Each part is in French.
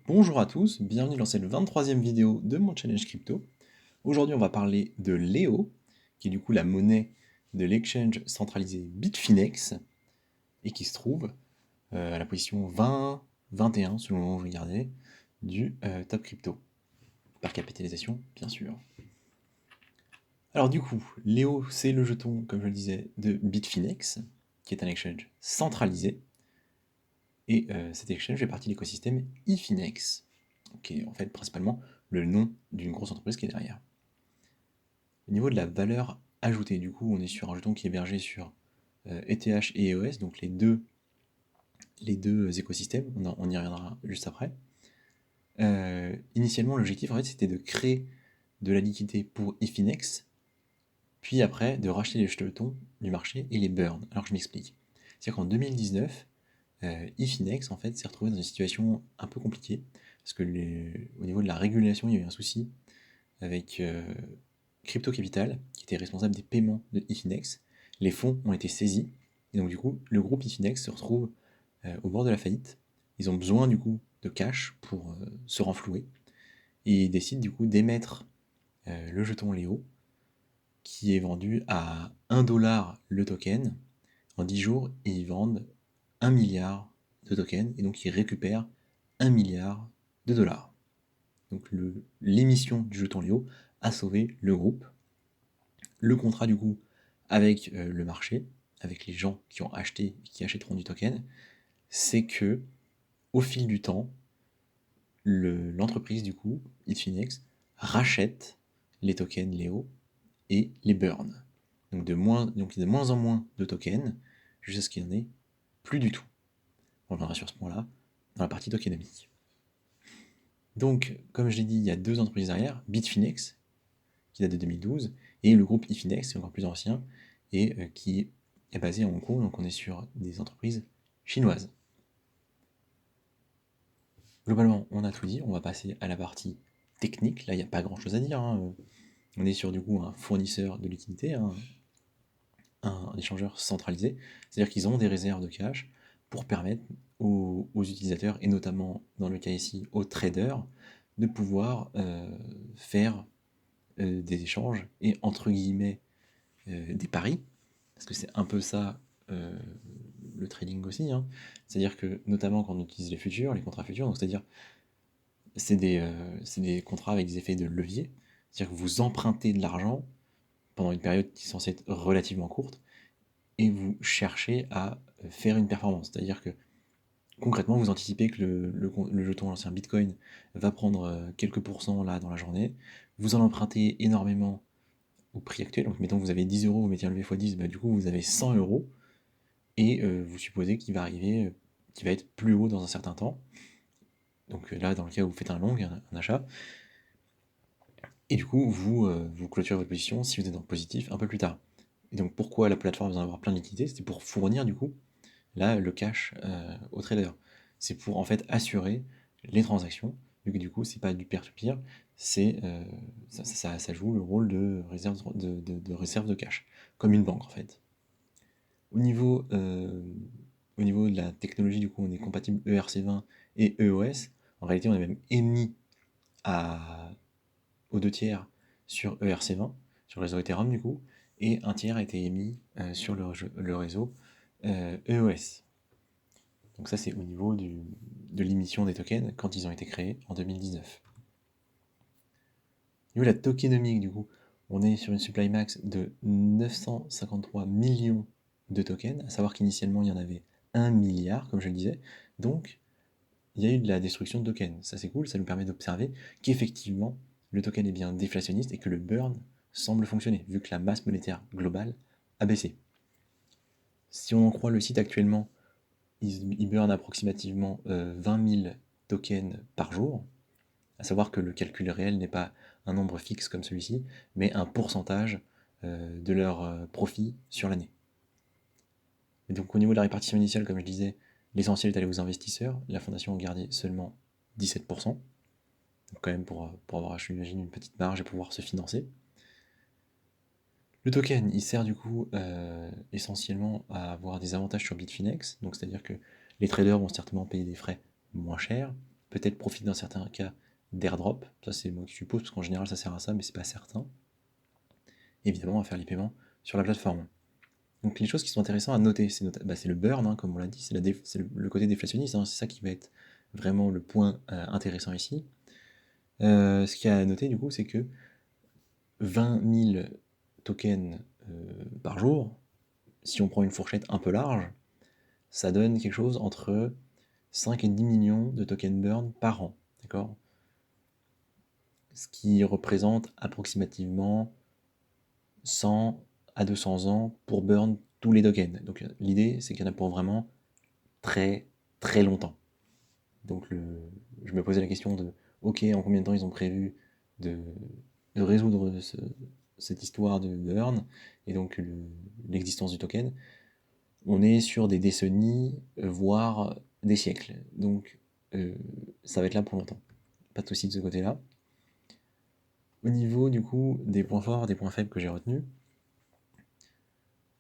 Bonjour à tous, bienvenue dans cette 23e vidéo de mon challenge crypto. Aujourd'hui on va parler de Léo, qui est du coup la monnaie de l'exchange centralisé Bitfinex, et qui se trouve à la position 20, 21 selon le moment où je regardais, du top crypto, par capitalisation bien sûr. Alors du coup, Léo c'est le jeton, comme je le disais, de Bitfinex, qui est un exchange centralisé, et cet exchange fait partie de l'écosystème Efinex, qui est en fait principalement le nom d'une grosse entreprise qui est derrière. Au niveau de la valeur ajoutée, du coup, on est sur un jeton qui est hébergé sur ETH et EOS, donc les deux écosystèmes, on y reviendra juste après. Initialement, l'objectif, en fait, c'était de créer de la liquidité pour Efinex, puis après, de racheter les jetons du marché et les burn. Alors je m'explique. C'est-à-dire qu'en 2019, Efinex, en fait, s'est retrouvé dans une situation un peu compliquée, parce que au niveau de la régulation, il y a eu un souci avec Crypto Capital, qui était responsable des paiements de Efinex. Les fonds ont été saisis, et donc du coup, le groupe Efinex se retrouve au bord de la faillite. Ils ont besoin du coup de cash pour se renflouer, et ils décident du coup d'émettre le jeton Léo, qui est vendu à 1 $ le token. En 10 jours, ils vendent 1 milliard de tokens, et donc ils récupèrent 1 milliard de dollars. Donc l'émission du jeton Léo a sauvé le groupe. Le contrat du coup avec le marché, avec les gens qui ont acheté et qui achèteront du token, c'est que au fil du temps, l'entreprise du coup, Bitfinex, rachète les tokens Léo et les burn. Donc, donc il y a de moins en moins de tokens, jusqu'à ce qu'il n'y en ait plus du tout. On reviendra sur ce point-là dans la partie tokenomique. Donc, comme je l'ai dit, il y a deux entreprises derrière, Bitfinex, qui date de 2012, et le groupe Efinex, qui est encore plus ancien, et qui est basé à Hong Kong, donc on est sur des entreprises chinoises. Globalement, on a tout dit, on va passer à la partie technique, là il n'y a pas grand chose à dire, hein. On est sur du coup un fournisseur de liquidité, hein, un échangeur centralisé, c'est-à-dire qu'ils ont des réserves de cash pour permettre aux utilisateurs, et notamment dans le cas ici aux traders, de pouvoir faire des échanges et entre guillemets des paris, parce que c'est un peu ça le trading aussi, hein. C'est-à-dire que notamment quand on utilise les futurs, les contrats futurs, donc c'est-à-dire c'est des contrats avec des effets de levier, c'est-à-dire que vous empruntez de l'argent pendant une période qui est censée être relativement courte, et vous cherchez à faire une performance, c'est-à-dire que concrètement vous anticipez que le jeton l'ancien Bitcoin va prendre quelques pourcents là dans la journée, vous en empruntez énormément au prix actuel, donc mettons que vous avez 10 euros, vous mettez un levier x 10, bah, du coup vous avez 100 euros, et vous supposez qu'il va arriver, qu'il va être plus haut dans un certain temps. Donc là, dans le cas où vous faites un long, un achat, et du coup vous clôturez votre position si vous êtes dans le positif un peu plus tard. Et donc pourquoi la plateforme a besoin d'avoir plein de liquidités? C'était pour fournir du coup là le cash aux traders. C'est pour en fait assurer les transactions. Du coup, c'est pas du peer-to-peer, ça joue le rôle de réserve de cash, comme une banque en fait. Au niveau, euh, Au niveau de la technologie, du coup, on est compatible ERC20 et EOS. En réalité, on est même émis aux deux tiers sur ERC20, sur le réseau Ethereum, du coup, et un tiers a été émis sur le réseau EOS. Donc ça, c'est au niveau de l'émission des tokens quand ils ont été créés en 2019. Au niveau de la tokenomique, du coup, on est sur une supply max de 953 millions de tokens, à savoir qu'initialement, il y en avait 1 milliard, comme je le disais. Donc, il y a eu de la destruction de tokens. Ça, c'est cool, ça nous permet d'observer qu'effectivement, le token est bien déflationniste et que le burn semble fonctionner, vu que la masse monétaire globale a baissé. Si on en croit le site actuellement, il burn approximativement 20 000 tokens par jour, à savoir que le calcul réel n'est pas un nombre fixe comme celui-ci, mais un pourcentage de leur profit sur l'année. Et donc au niveau de la répartition initiale, comme je disais, l'essentiel est allé aux investisseurs, la fondation a gardé seulement 17%, donc quand même pour avoir, j'imagine, une petite marge et pouvoir se financer. Le token, il sert du coup essentiellement à avoir des avantages sur Bitfinex, donc c'est-à-dire que les traders vont certainement payer des frais moins chers, peut-être profiter dans certains cas d'airdrop, ça c'est moi qui suppose, parce qu'en général ça sert à ça, mais c'est pas certain. Et évidemment, à faire les paiements sur la plateforme. Donc les choses qui sont intéressantes à noter, c'est le burn, hein, comme on l'a dit, c'est le côté déflationniste, hein, c'est ça qui va être vraiment le point intéressant ici. Ce qu'il y a à noter du coup, c'est que 20 000 tokens par jour, si on prend une fourchette un peu large, ça donne quelque chose entre 5 et 10 millions de tokens burn par an, d'accord? Ce qui représente approximativement 100 à 200 ans pour burn tous les tokens. Donc l'idée, c'est qu'il y en a pour vraiment très très longtemps. Donc je me posais la question de, ok, en combien de temps ils ont prévu de, de résoudre cette histoire de burn, et donc l'existence du token. On est sur des décennies, voire des siècles. Donc ça va être là pour longtemps. Pas de souci de ce côté-là. Au niveau du coup des points forts, des points faibles que j'ai retenus,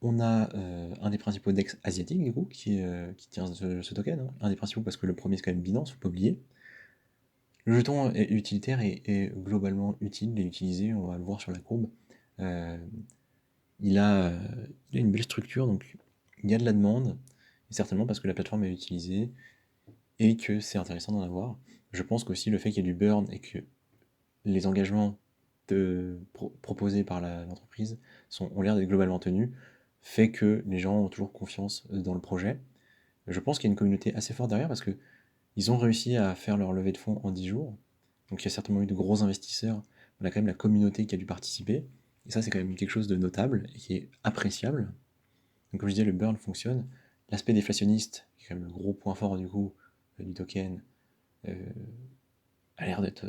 on a un des principaux DEX asiatiques du coup qui tient ce token. Hein. Un des principaux parce que le premier c'est quand même Binance, faut pas oublier. Le jeton est utilitaire et globalement utile, il est utilisé, on va le voir sur la courbe. Il a une belle structure, donc il y a de la demande, et certainement parce que la plateforme est utilisée et que c'est intéressant d'en avoir. Je pense qu'aussi le fait qu'il y ait du burn et que les engagements proposés par l'entreprise ont l'air d'être globalement tenus, fait que les gens ont toujours confiance dans le projet. Je pense qu'il y a une communauté assez forte derrière parce que ils ont réussi à faire leur levée de fonds en 10 jours. Donc il y a certainement eu de gros investisseurs. On a quand même la communauté qui a dû participer. Et ça, c'est quand même quelque chose de notable et qui est appréciable. Donc comme je disais, le burn fonctionne. L'aspect déflationniste, qui est quand même le gros point fort du coup du token, euh, a l'air d'être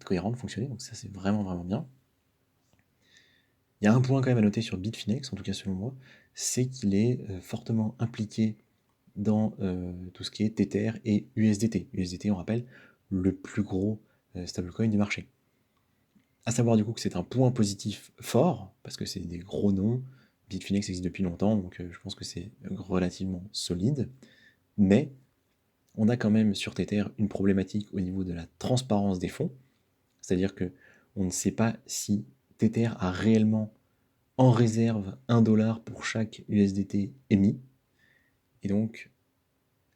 cohérent, de fonctionner. Donc ça, c'est vraiment vraiment bien. Il y a un point quand même à noter sur Bitfinex, en tout cas selon moi, c'est qu'il est fortement impliqué dans tout ce qui est Tether et USDT. USDT, on rappelle, le plus gros stablecoin du marché. À savoir du coup que c'est un point positif fort, parce que c'est des gros noms. Bitfinex existe depuis longtemps, donc je pense que c'est relativement solide. Mais on a quand même sur Tether une problématique au niveau de la transparence des fonds. C'est-à-dire que on ne sait pas si Tether a réellement en réserve 1 dollar pour chaque USDT émis. Et donc,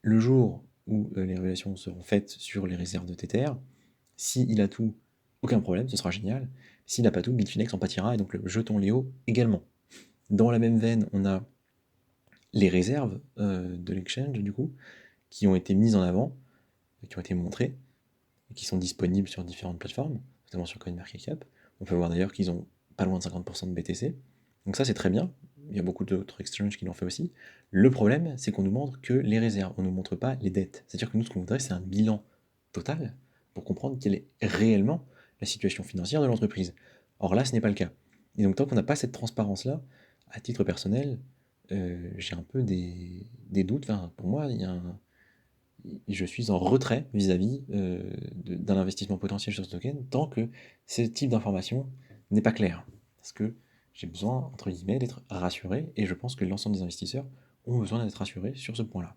le jour où les révélations seront faites sur les réserves de Tether, s'il a tout, aucun problème, ce sera génial. S'il n'a pas tout, Bitfinex en pâtira, et donc le jeton Léo également. Dans la même veine, on a les réserves de l'exchange, du coup, qui ont été mises en avant, qui ont été montrées, et qui sont disponibles sur différentes plateformes, notamment sur CoinMarketCap. On peut voir d'ailleurs qu'ils ont pas loin de 50% de BTC. Donc ça, c'est très bien. Il y a beaucoup d'autres exchanges qui l'ont fait aussi. Le problème, c'est qu'on nous montre que les réserves, on ne nous montre pas les dettes. C'est-à-dire que nous, ce qu'on voudrait, c'est un bilan total pour comprendre quelle est réellement la situation financière de l'entreprise. Or là, ce n'est pas le cas. Et donc, tant qu'on n'a pas cette transparence-là, à titre personnel, j'ai un peu des doutes. Enfin, pour moi, je suis en retrait vis-à-vis d'un investissement potentiel sur ce token tant que ce type d'information n'est pas clair. Parce que j'ai besoin, entre guillemets, d'être rassuré, et je pense que l'ensemble des investisseurs ont besoin d'être rassurés sur ce point-là.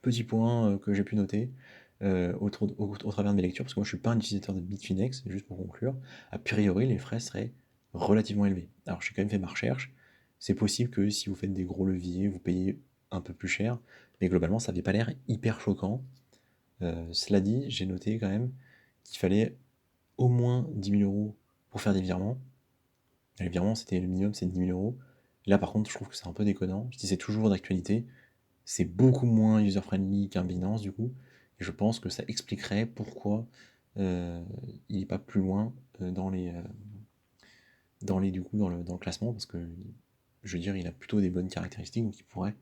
Petit point que j'ai pu noter au travers de mes lectures, parce que moi je ne suis pas un utilisateur de Bitfinex, juste pour conclure, a priori les frais seraient relativement élevés. Alors j'ai quand même fait ma recherche, c'est possible que si vous faites des gros leviers, vous payez un peu plus cher, mais globalement ça n'avait pas l'air hyper choquant. Cela dit, j'ai noté quand même qu'il fallait au moins 10 000 euros pour faire des virements. Les virements, c'était le minimum, c'est 10 000 euros. Là, par contre, je trouve que c'est un peu déconnant. Je dis, c'est toujours d'actualité. C'est beaucoup moins user-friendly qu'un Binance, du coup. Et je pense que ça expliquerait pourquoi il n'est pas plus loin dans le classement, parce que, je veux dire, il a plutôt des bonnes caractéristiques, donc il pourrait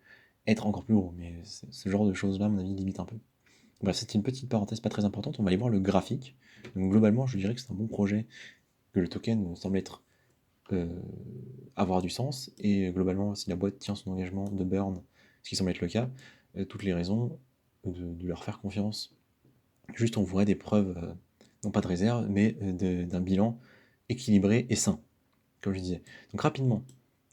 être encore plus gros. Mais ce genre de choses-là, à mon avis, limite un peu. Bref, c'était une petite parenthèse pas très importante. On va aller voir le graphique. Donc, globalement, je dirais que c'est un bon projet, que le token semble avoir du sens. Et globalement, si la boîte tient son engagement de burn, ce qui semble être le cas, toutes les raisons de leur faire confiance. Juste, on voit des preuves, non pas de réserve, mais d'un bilan équilibré et sain, comme je disais. Donc rapidement,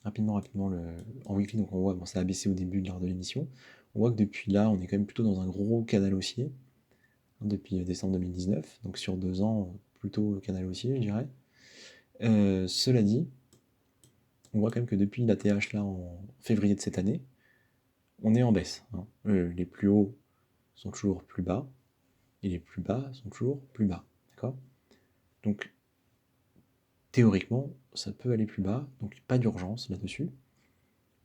en weekly, donc on voit, bon, ça a baissé au début lors de l'émission. On voit que depuis là, on est quand même plutôt dans un gros canal haussier, depuis décembre 2019, donc sur 2 ans, plutôt canal haussier, je dirais. Cela dit, on voit quand même que depuis la TH là en février de cette année, on est en baisse, hein. Les plus hauts sont toujours plus bas, et les plus bas sont toujours plus bas, d'accord? Donc théoriquement, ça peut aller plus bas, donc pas d'urgence là-dessus,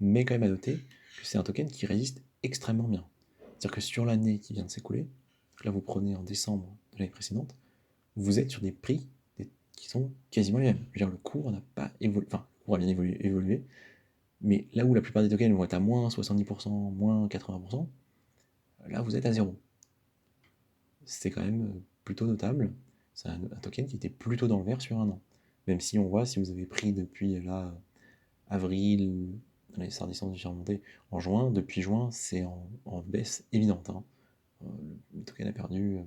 mais quand même à noter que c'est un token qui résiste extrêmement bien. C'est-à-dire que sur l'année qui vient de s'écouler, là vous prenez en décembre de l'année précédente, vous êtes sur des prix qui sont quasiment les mêmes. Je veux dire, le cours n'a pas évolué, enfin, le cours a bien évolué, mais là où la plupart des tokens vont être à moins 70%, moins 80%, là vous êtes à zéro. C'est quand même plutôt notable. C'est un token qui était plutôt dans le vert sur un an. Même si on voit, si vous avez pris depuis là, avril, allez, ça redescend sur remonter, en juin, depuis juin, c'est en baisse évidente, hein. Le token a perdu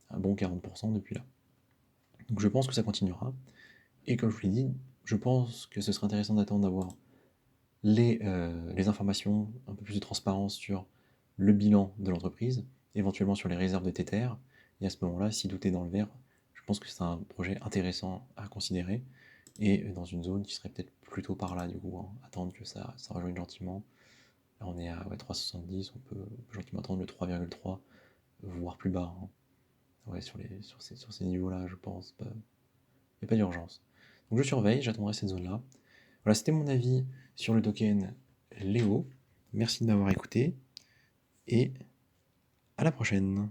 un bon 40% depuis là. Donc je pense que ça continuera. Et comme je vous l'ai dit, je pense que ce serait intéressant d'attendre d'avoir les informations, un peu plus de transparence sur le bilan de l'entreprise, éventuellement sur les réserves de Tether. Et à ce moment-là, si tout est dans le vert, je pense que c'est un projet intéressant à considérer. Et dans une zone qui serait peut-être plutôt par là, du coup, hein. Attendre que ça rejoigne gentiment. Là, on est à 3,70, on peut gentiment attendre le 3,3, voire plus bas, hein. Ouais, sur ces niveaux-là, je pense. Il n'y a pas d'urgence. Donc je surveille, j'attendrai cette zone-là. Voilà, c'était mon avis sur le token Léo. Merci de m'avoir écouté et à la prochaine.